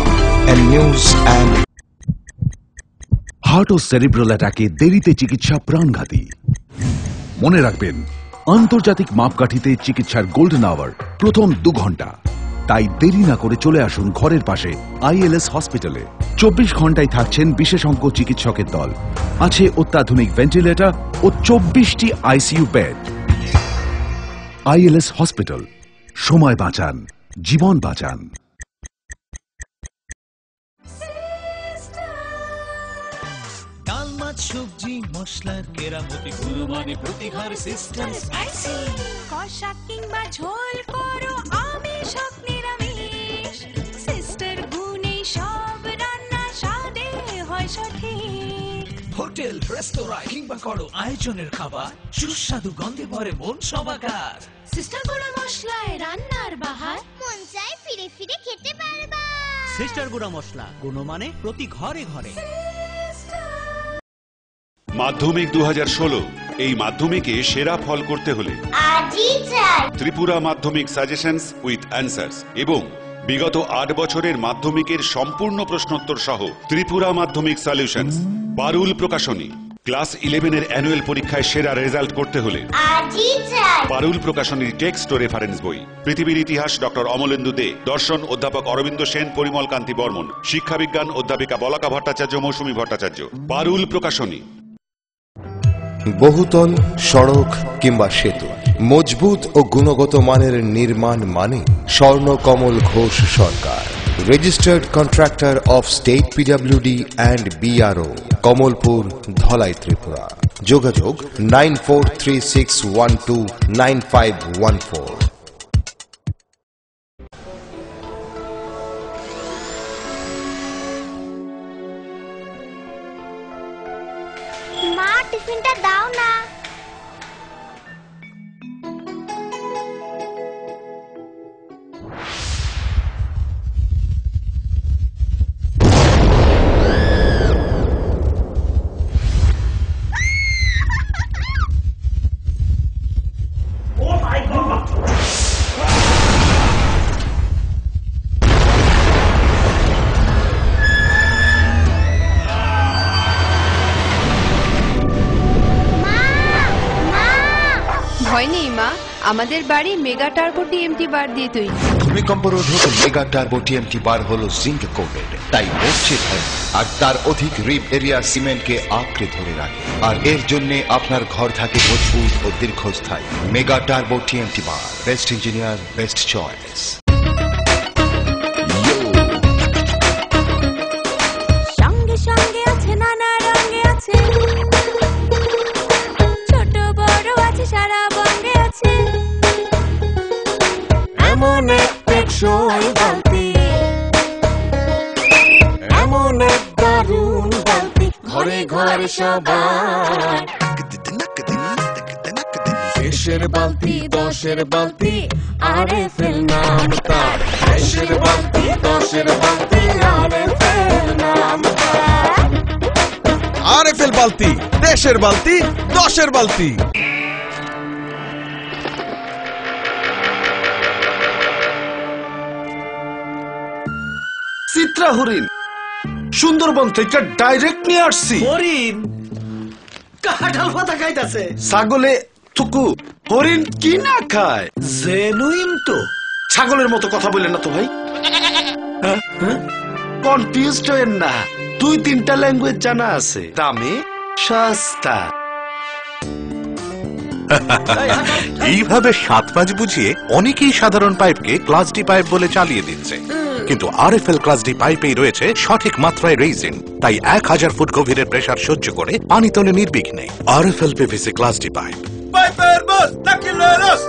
and news and heart ও সেরিব্রাল অ্যাটাকে দেরিতে চিকিৎসা প্রাণঘাতী। মনে রাখবেন, আন্তর্জাতিক মাপকাঠিতে চিকিৎসার গোল্ডেন আওয়ার প্রথম 2 ঘন্টা। তাই দেরি না করে চলে আসুন ঘরের পাশে ILS হসপিটালে। 24 ঘন্টায় থাকছেন বিশেষজ্ঞ চিকিৎসকের দল, আছে অত্যাধুনিক ভেন্টিলেটর ও 24টি ICU বেড। ILS হসপিটাল, সময় বাঁচান, জীবন বাঁচান। ডাল মাছ সবজি মশলার কেরামতি গুণমানে প্রতিঘর সিস্টেম স্পাইসি। কষা কিংবা ঝোল করো আমিষ হোক নিরামিষ, সিস্টার গুণে সব রান্না স্বাদে হয় সঠিক। হোটেল রেস্তোরাঁ কিংবা করো আয়োজনের খাবার, সুস্বাদু গন্ধে ভরে মন সবাকার। সিস্টার গুঁড়া মশলায় রান্নার বাহার, মন চায় ফিরে ফিরে খেতে পারবা। সিস্টার গুঁড়া মশলা, গুণমানে প্রতি ঘরে ঘরে। মাধ্যমিক 2016, এই মাধ্যমিকে সেরা ফল করতে হলে আজই চাই ত্রিপুরা মাধ্যমিক সাজেশনস উইথ অ্যান্সার্স এবং বিগত 8 বছরের মাধ্যমিকের সম্পূর্ণ প্রশ্নোত্তর সহ ত্রিপুরা মাধ্যমিক সলিউশনস। পারুল প্রকাশনী। ক্লাস 11-এর অ্যানুয়াল পরীক্ষায় সেরা রেজাল্ট করতে হলে আজই চাই পারুল প্রকাশনীর টেক্সট ও রেফারেন্স বই। পৃথিবীর ইতিহাস ডক্টর অমলেন্দু দে, দর্শন অধ্যাপক অরবিন্দ সেন, পরিমল কান্তি বর্মন, শিক্ষাবিজ্ঞান অধ্যাপিকা বলাকা ভট্টাচার্য, মৌসুমী ভট্টাচার্য। পারুল প্রকাশনী। বহুতল, সড়ক কিংবা সেতু, মজবুত ও গুণগত মানের নির্মাণ মানে Swarnakamal Ghosh Sarkar. Registered contractor of state PWD and BRO, Kamalpur, Dhalai, Tripura. যোগাযোগ 9436129514। মা টিফিনটা দাও না। ভয় নেই মা, আমাদের বাড়ি মেগা টার্বো TMT বার দিয়ে তৈরি। ভূমিকম্প রোধক মেগা টার্বো TMT বার হলো জিঙ্ক কোটেড, তাই মরছে ভয়, আর তার অধিক রিব এরিয়া সিমেন্টকে আঁকড়ে ধরে রাখে, আর এর জন্য আপনার ঘর থাকে মজবুত ও দীর্ঘস্থায়ী। মেগা টার্বো TMT বার, বেস্ট ইঞ্জিনিয়ার, বেস্ট চয়েস। সঙ্গে সঙ্গে আছে নানা রঙে আছে, ছোট বড় আছে সারা বঙ্গে আছে। এমন এক টেকসই বালতি, এমন এক দারুণ বালতি, ঘরে ঘরে সবাই। দেশের বালতি, দশের বালতি, RFL নাম তার। দেশের বালতি, দশের বালতি, RFL নাম তার। RFL বালতি, দেশের বালতি, দশের বালতি। চিত্রা হরিণ সুন্দরবন থেকে ডাইরেক্ট নিয়ে আসছি। হরিণ কাঁঠাল পাতা খাইতাছে। ছাগলে থুকু, হরিণ কি না খায়? জেনুইন তো। ছাগলের মতো কথা বললেন না তো ভাই। কনফিউজড হয়েন না, 2-3টা ল্যাঙ্গুয়েজ জানা আছে, দামে সস্তা। এইভাবে 7-5 বুঝিয়ে অনেকেই সাধারণ পাইপকে ক্লাস ডি পাইপ বলে চালিয়ে দিচ্ছে, কিন্তু আরএফএল ক্লাস ডি পাইপেই রয়েছে সঠিক মাত্রায় রেইজিন, তাই 1000 ফুট গভীরের প্রেসার সহ্য করে পানি তোলে নির্বিঘ্নে। RFL PVC class D pipe. পাইপের বস নাকিলেরস।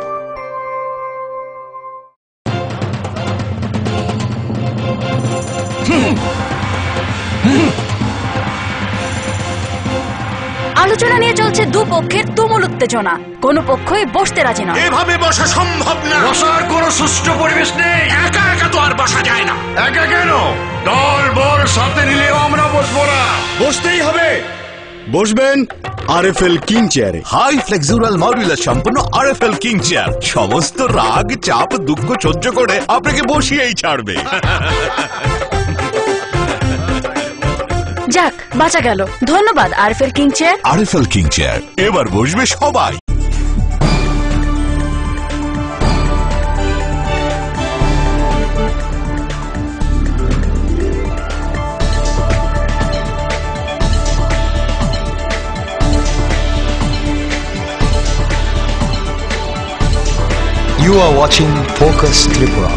আলোচনা নিয়ে চলছে দুপক্ষের তুমুল উত্তেজনা, কোনো পক্ষই বসতে রাজি নয়। এভাবে বসা সম্ভব না, বসার কোনো সুষ্ঠু পরিবেশ নেই। একা একা তো আর বসা যায় না। একা কেন, দল বল সাথে নিলেও আমরা বসবো না, বসতেই হবে। বসবেন আরএফএল কিং চেয়ারে। হাই ফ্লেক্সিবল মডুলার সম্পন্ন আরএফএল কিং চেয়ার সমস্ত রাগ চাপ দুঃখ সহ্য করে আপনাকে বসিয়েই ছাড়বে। যাক, বাঁচা গেল। ধন্যবাদ RFL king chair. RFL king chair, এবার বসবে সবাই। You are watching Focus Tripura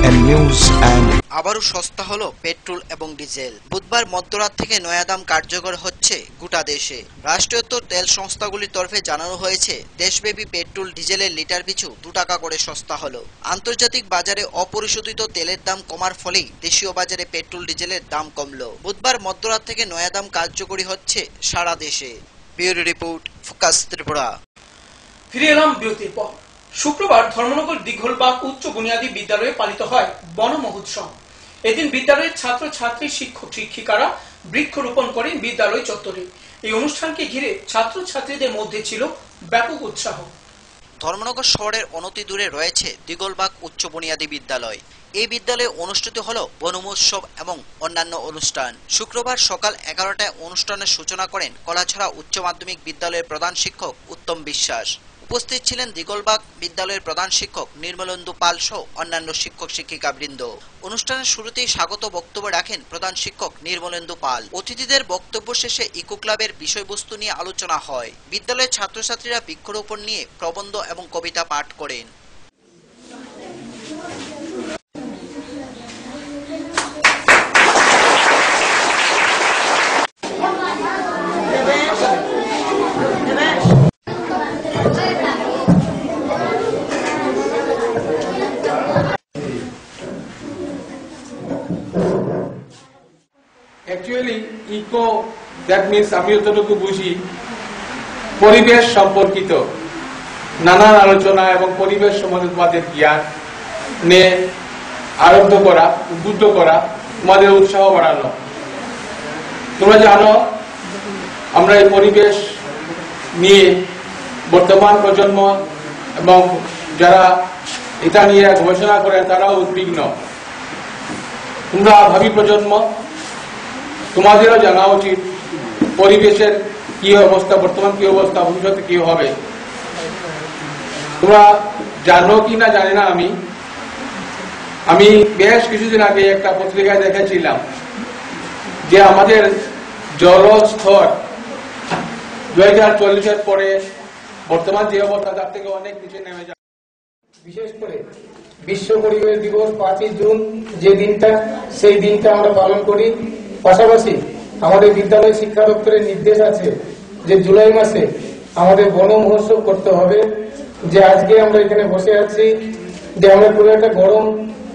and news and আবারও সস্তা হলো পেট্রোল এবং ডিজেল। বুধবার মধ্যরাত থেকে নয়া দাম কার্যকর হচ্ছে গোটা দেশে। রাষ্ট্রায়ত্ত তেল সংস্থাগুলির তরফে জানানো হয়েছে, দেশব্যাপী পেট্রোল ডিজেলের লিটার পিছু 2 টাকা করে সস্তা হলো। আন্তর্জাতিক বাজারে অপরিশোধিত তেলের দাম কমার ফলেই দেশীয় বাজারে পেট্রোল ডিজেলের দাম কমলো। বুধবার মধ্যরাত থেকে নয়া দাম কার্যকরী হচ্ছে সারা দেশে। Bureau report, focus Tripura. ফিরে এলাম বিরতির পর। শুক্রবার ধর্মনগর দিঘলবাগ উচ্চ বুনিয়াদী বিদ্যালয়ে পালিত হয় বন মহোৎসব। এদিন বিদ্যালয়ের ছাত্র ছাত্রী, শিক্ষক শিক্ষিকারা বৃক্ষরোপণ করেন বিদ্যালয় চত্বরে। এই অনুষ্ঠানকে ঘিরে ছাত্র ছাত্রীদের মধ্যে ছিল ব্যাপক উৎসাহ। ধর্মনগর শহরের অনতি দূরে রয়েছে দিঘলবাগ উচ্চ বুনিয়াদী বিদ্যালয়। এই বিদ্যালয়ে অনুষ্ঠিত হলো বন মহোৎসব এবং অন্যান্য অনুষ্ঠান। শুক্রবার সকাল 11টায় অনুষ্ঠানের সূচনা করেন কলাছড়া উচ্চ মাধ্যমিক বিদ্যালয়ের প্রধান শিক্ষক উত্তম বিশ্বাস। উপস্থিত ছিলেন দিঘলবাগ বিদ্যালয়ের প্রধান শিক্ষক নির্মলেন্দু পাল সহ অন্যান্য শিক্ষক শিক্ষিকা বৃন্দ। অনুষ্ঠানের শুরুতেই স্বাগত বক্তব্য রাখেন প্রধান শিক্ষক নির্মলেন্দু পাল। অতিথিদের বক্তব্য শেষে ইকো ক্লাবের বিষয়বস্তু নিয়ে আলোচনা হয়। বিদ্যালয়ের ছাত্রছাত্রীরা বৃক্ষরোপণ নিয়ে প্রবন্ধ এবং কবিতা পাঠ করেন। Actually, eco, that means আমি যতটুকু বুঝি পরিবেশ সম্পর্কিত নানান আলোচনা এবং পরিবেশ সম্বন্ধে তোমাদের জ্ঞান নিয়ে আরম্ভ করা, উদ্বুদ্ধ করা, তোমাদের উৎসাহ বাড়ানো। তোমরা জানো আমরা এই পরিবেশ নিয়ে বর্তমান প্রজন্ম এবং যারা এটা নিয়ে গবেষণা করেন তারাও উদ্বিগ্ন। তোমরা ভাবি প্রজন্ম, তোমাদেরও জানা উচিত পরিবেশের কি অবস্থা, বর্তমান কি অবস্থা, ভবিষ্যতে কি হবে। তোমরা জানো কি না জানি না, আমি বেশ কিছুদিন আগে একটা পত্রিকায় দেখেছিলাম যে আমাদের জলস্তর 2040-এর পরে বর্তমান যে অবস্থা তার থেকে অনেক নিচে নেমে যাবে। বিশেষ করে বিশ্ব পরিবেশ দিবস 5ই জুন যে দিনটা, সেই দিনটা আমরা পালন করি। পাশাপাশি আমাদের বিদ্যালয় শিক্ষা দপ্তরের নির্দেশ আছে যে জুলাই মাসে আমাদের বন মহোৎসব করতে হবে। যে আজকে আমরা এখানে বসে আছি, যে আমরা পুরো একটা গরম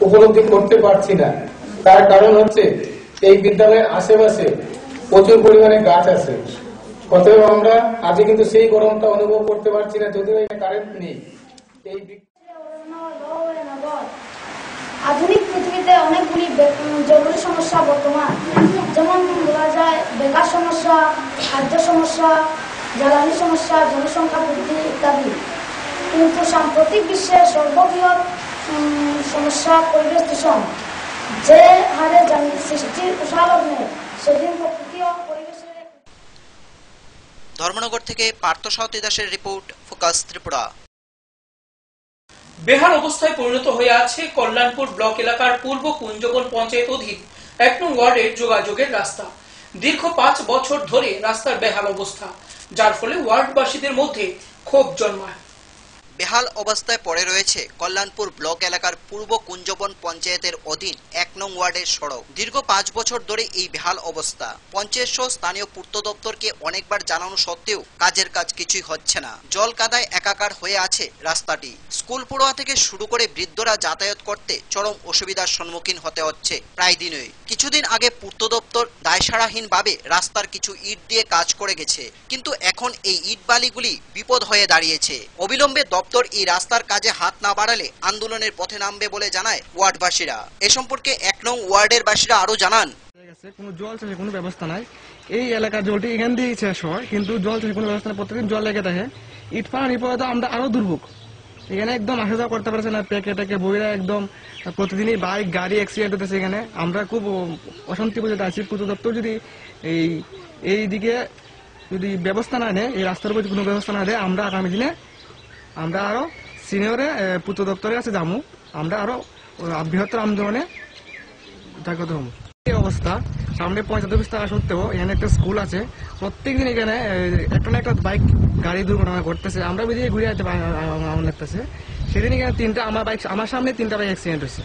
উপলব্ধি করতে পারছি না, তার কারণ হচ্ছে এই বিদ্যালয়ের আশেপাশে প্রচুর পরিমাণে গাছ আছে। অতএব আমরা আজকে কিন্তু সেই গরমটা অনুভব করতে পারছি না, যদিও কারেন্ট নেই। আধুনিক পৃথিবীতে অনেকগুলি জরুরি সমস্যা বর্তমান, যেমন বলা যায় বেকার সমস্যা, খাদ্য সমস্যা, জ্বালানি সমস্যা, জনসংখ্যা বৃদ্ধি ইত্যাদি। কিন্তু সাম্প্রতিক বিশ্বের সর্ববৃহৎ সমস্যা পরিবেশ দূষণ, যে হারে সৃষ্টির উষালগ্নে সেদিন প্রকৃতি ও পরিবেশের। ধর্মনগর থেকে পার্থ সাউতি দাসের রিপোর্ট, ফোকাস ত্রিপুরা। বেহাল অবস্থায় পরিণত হয়ে আছে কল্যাণপুর ব্লক এলাকার পূর্ব কুঞ্জবন পঞ্চায়েত অধীন 1 নং ওয়ার্ডের যোগাযোগের রাস্তা। দীর্ঘ 5 বছর ধরে রাস্তার বেহাল অবস্থা, যার ফলে ওয়ার্ডবাসীদের মধ্যে ক্ষোভ জন্মায়। বেহাল অবস্থায় পড়ে রয়েছে কল্যাণপুর ব্লক এলাকার পূর্ব কুঞ্জবন পঞ্চায়েতের অধীন 1 নং ওয়ার্ডের সড়ক। দীর্ঘ 5 বছর ধরে এই বেহাল অবস্থা। পঞ্চায়েত সহ স্থানীয় পূর্ত দপ্তরকে অনেকবার জানানো সত্ত্বেও কাজের কাজ কিছুই হচ্ছে না। জল কাদায় একাকার হয়ে আছে রাস্তাটি। স্কুল পড়ুয়া থেকে শুরু করে বৃদ্ধরা যাতায়াত করতে চরম অসুবিধার সম্মুখীন হতে হচ্ছে প্রায় দিনই। কিছুদিন আগে পূর্ত দপ্তর দায়সারাহীনভাবে রাস্তার কিছু ইট দিয়ে কাজ করে গেছে, কিন্তু এখন এই ইট বালিগুলি বিপদ হয়ে দাঁড়িয়েছে। অবিলম্বে দপ্তর এই রাস্তার কাজে হাত না বাড়ালে আন্দোলনের পথে নামবে বলে জানায় ওয়ার্ডবাসীরা। এ সম্পর্কে 1 নং ওয়ার্ডের বাসীরা আরো জানান, কোনো জল চাষের কোনো ব্যবস্থা নাই। এই এলাকার জলটি এখান দিয়ে শেষ হয়, কিন্তু জল চাষের কোনো ব্যবস্থা নাই। প্রত্যেকদিন জল লেগে থাকে। ইট পানি পরে তো আমরা আরো দুর্ভোগ। এখানে একদম আসা যাওয়া করতে পারছে না। প্যাকে ট্যাকে বইরা একদম প্রতিদিনই বাইক গাড়ি অ্যাক্সিডেন্ট হতেছে। এখানে আমরা খুব অশান্তি বুঝতে আছি। পূর্ত দপ্তর যদি এই দিকে যদি ব্যবস্থা না নেয়, এই রাস্তার উপর কোনো ব্যবস্থা না দেয়, আমরা আগামী দিনে আমরা আরো সিনিয়রে পূর্ত দপ্তরের কাছে যাবো। আমরা আরো বৃহত্তর আন্দোলনে জাগ্রত হবো। এই অবস্থা সামনে পঞ্চায়েত অফিস থাকা সত্ত্বেও এখানে একটা স্কুল আছে। প্রত্যেকদিন এখানে একটা না একটা বাইক গাড়ি দুর্ঘটনা ঘটতেছে। আমরা বেরিয়ে ঘুরে যেতে লাগতেছে। সেদিন এখানে আমার সামনে 3টা বাইক অ্যাক্সিডেন্ট হয়েছে।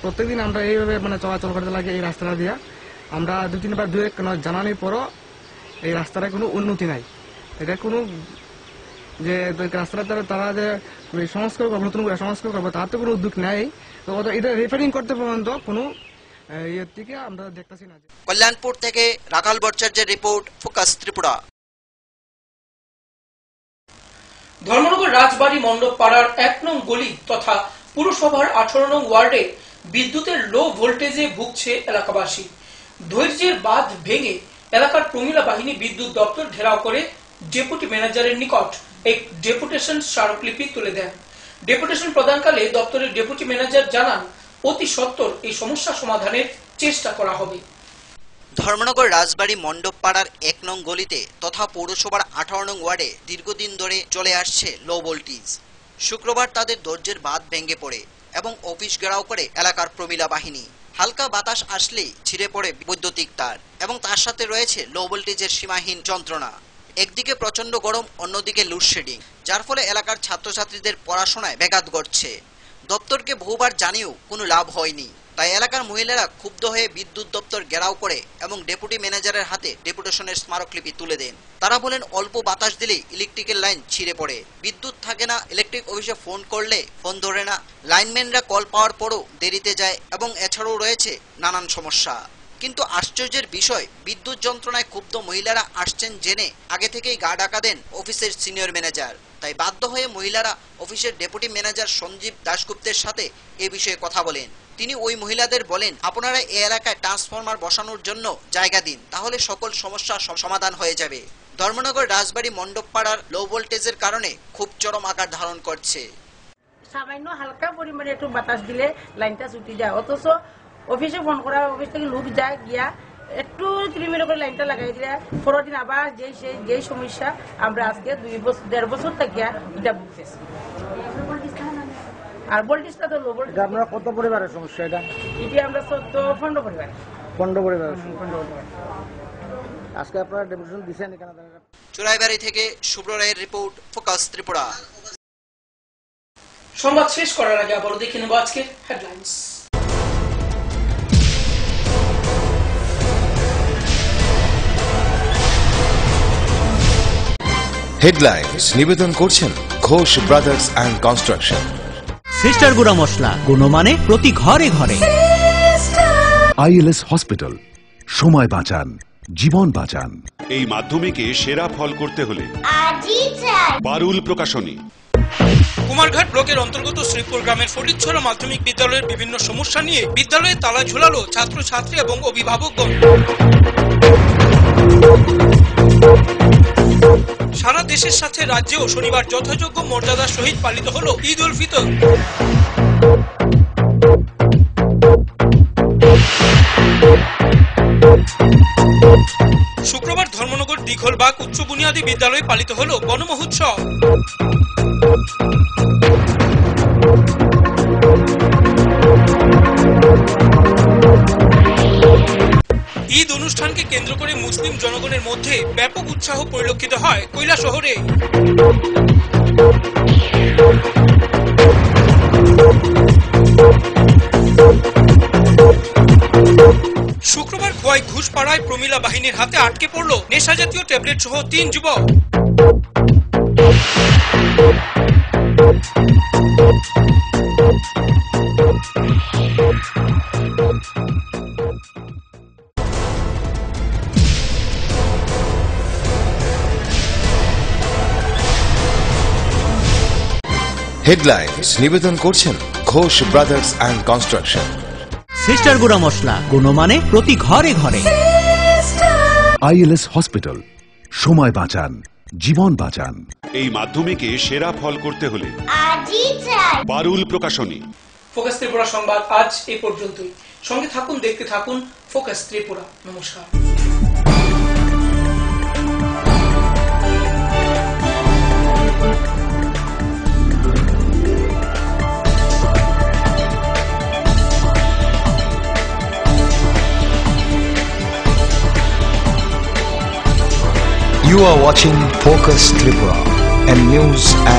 প্রত্যেকদিন আমরা এইভাবে চলাচল করতে লাগে এই রাস্তাটা দিয়ে। আমরা 2-3বার জানানোর পরও এই রাস্তাটার কোনো উন্নতি নাই। এটা কোনো যে রাস্তাটা তারা যে সংস্কার করবো, নতুন করে সংস্কার করবো, তার তো কোনো উদ্যোগ নেই। তো এটা রিপেয়ারিং করতে পর্যন্ত কোনো এর থেকে আমরা দেখতেছি না। কল্যাণপুর থেকে রাখাল ভট্টাচার্যের রিপোর্ট, ফোকাস ত্রিপুরা। ধর্মনগর রাজবাড়ি মণ্ডপ পাড়ার 1 নং গলি তথা পুরসভার 18 নং ওয়ার্ডে বিদ্যুতের লো ভোল্টেজে ভুগছে এলাকাবাসী। ধৈর্যের বাঁধ ভেঙে এলাকার প্রমিলা বাহিনী বিদ্যুৎ দপ্তর ঘেরাও করে ডেপুটি ম্যানেজারের নিকট এক ডেপুটেশন স্মারকলিপি তুলে দেন। ডেপুটেশন প্রদানকালে দপ্তরের ডেপুটি ম্যানেজার জানান, অতি সত্বর এই সমস্যা সমাধানের চেষ্টা করা হবে। ধর্মনগর রাজবাড়ি মণ্ডপ পাড়ার 1 নং গলিতে তথা পৌরসভার 18 নং ওয়ার্ডে দীর্ঘদিন ধরে চলে আসছে লো ভোল্টেজ। শুক্রবার তাদের ধৈর্যের বাঁধ ভেঙে পড়ে এবং অফিস ঘেরাও করে এলাকার প্রমিলা বাহিনী। হালকা বাতাস আসলেই ছিঁড়ে পড়ে বৈদ্যুতিক তার এবং তার সাথে রয়েছে লো ভোল্টেজের সীমাহীন যন্ত্রণা। একদিকে প্রচন্ড গরম, অন্যদিকে লোডশেডিং, যার ফলে এলাকার ছাত্রছাত্রীদের পড়াশোনায় ব্যাঘাত ঘটছে। দপ্তরকে বহুবার জানিয়েও কোনো লাভ হয়নি। তাই এলাকার মহিলারা ক্ষুব্ধ হয়ে বিদ্যুৎ দপ্তর ঘেরাও করে এবং ডেপুটি ম্যানেজারের হাতে ডেপুটেশনের স্মারকলিপি তুলে দেন। তারা বলেন, অল্প বাতাস দিলেই ইলেকট্রিকের লাইন ছিঁড়ে পড়ে, বিদ্যুৎ থাকে না, ইলেকট্রিক অফিসে ফোন করলে ফোন ধরে না, লাইনম্যানরা কল পাওয়ার পরও দেরিতে যায় এবং এছাড়াও রয়েছে নানান সমস্যা। কিন্তু আশ্চর্যের বিষয়, বিদ্যুৎ যন্ত্রণায় ক্ষুব্ধ মহিলারা আসছেন জেনে আগে থেকেই গা ডাকা দেন অফিসের সিনিয়র ম্যানেজার। তাই বাধ্য হয়ে মহিলারা অফিসের ডেপুটি ম্যানেজার সঞ্জীব দাশগুপ্তের সাথে এ বিষয়ে কথা বলেন। তিনি ওই মহিলাদের বলেন, আপনারা এই এলাকায় ট্রান্সফরমার বসানোর জন্য জায়গা দিন, তাহলে সকল সমস্যা সমাধান হয়ে যাবে। ধর্মনগর রাজবাড়ি মণ্ডপ পাড়ার লো ভোল্টেজের কারণে খুব চরম আকার ধারণ করছে। সামান্য হালকা পরিমাণে একটু বাতাস দিলে লাইনটা ছুটি যায়, অথচ অফিসে ফোন করা, অফিস থেকে লোক যায় গিয়া একটু 3 মিনিট করে লাইনটা লাগাই দিলে পরের দিন আবার যেই সমস্যা আমরা আজকে 2-1.5 বছর থেকে এটা বুঝতেছি। আর ভোল্টেজটা তো লো ভোল্টেজ। আপনারা কত পরিবারের সমস্যা এটা? এটা আমরা 14-15 পরিবার। 15 পরিবার। আজকে আপনারা ডেপুটেশন দিয়েছেন এখানে? চুরাইবাড়ি থেকে শুভ্র রায়ের রিপোর্ট, ফোকাস ত্রিপুরা। সংবাদ শেষ করার আগে আবার দেখে নেব আজকের হেডলাইন্স। হেডলাইন্স নিবেদন করছেন Ghosh brothers and construction. Sister গুঁড়া মশলা, গুণমানে প্রতি ঘরে ঘরে। আইএলএস হসপিটাল, সময় বাঁচান, জীবন বাঁচান। এই মাধ্যমিকে সেরা ফল করতে হলে পারুল প্রকাশনী। কুমারঘাট ব্লকের অন্তর্গত শ্রীপুর গ্রামের ফটিকছড়া মাধ্যমিক বিদ্যালয়ের বিভিন্ন সমস্যা নিয়ে বিদ্যালয়ে তালা ঝোলালো ছাত্রছাত্রী এবং অভিভাবকগণ। সারা দেশের সাথে রাজ্যেও শনিবার যথাযোগ্য মর্যাদার সহিত পালিত হলো ঈদ উল ফিতর। শুক্রবার ধর্মনগর দিঘলবাগ উচ্চ বুনিয়াদী বিদ্যালয়ে পালিত হলো বনমহোৎসব। ঈদ অনুষ্ঠানকে কেন্দ্র করে মুসলিম জনগণের মধ্যে ব্যাপক উৎসাহ পরিলক্ষিত হয় কৈলাসহরে। শুক্রবার খোয়াই ঘুষপাড়ায় প্রমিলা বাহিনীর হাতে আটকে পড়ল নেশাজাতীয় ট্যাবলেট সহ 3 যুবক। হেডলাইন্স নিবেদন করছেন Ghosh brothers and construction. Sister গুঁড়া মশলা, গুণমানে প্রতি ঘরে ঘরে। আইএলএস হসপিটাল, সময় বাঁচান, জীবন বাঁচান। এই মাধ্যমিকে সেরা ফল করতে হলে আজই চাই পারুল প্রকাশনী। ফোকাস ত্রিপুরা সংবাদ আজ এই পর্যন্তই। সঙ্গে থাকুন, দেখতে থাকুন ফোকাস ত্রিপুরা। নমস্কার। You are watching Focus Tripura, a news and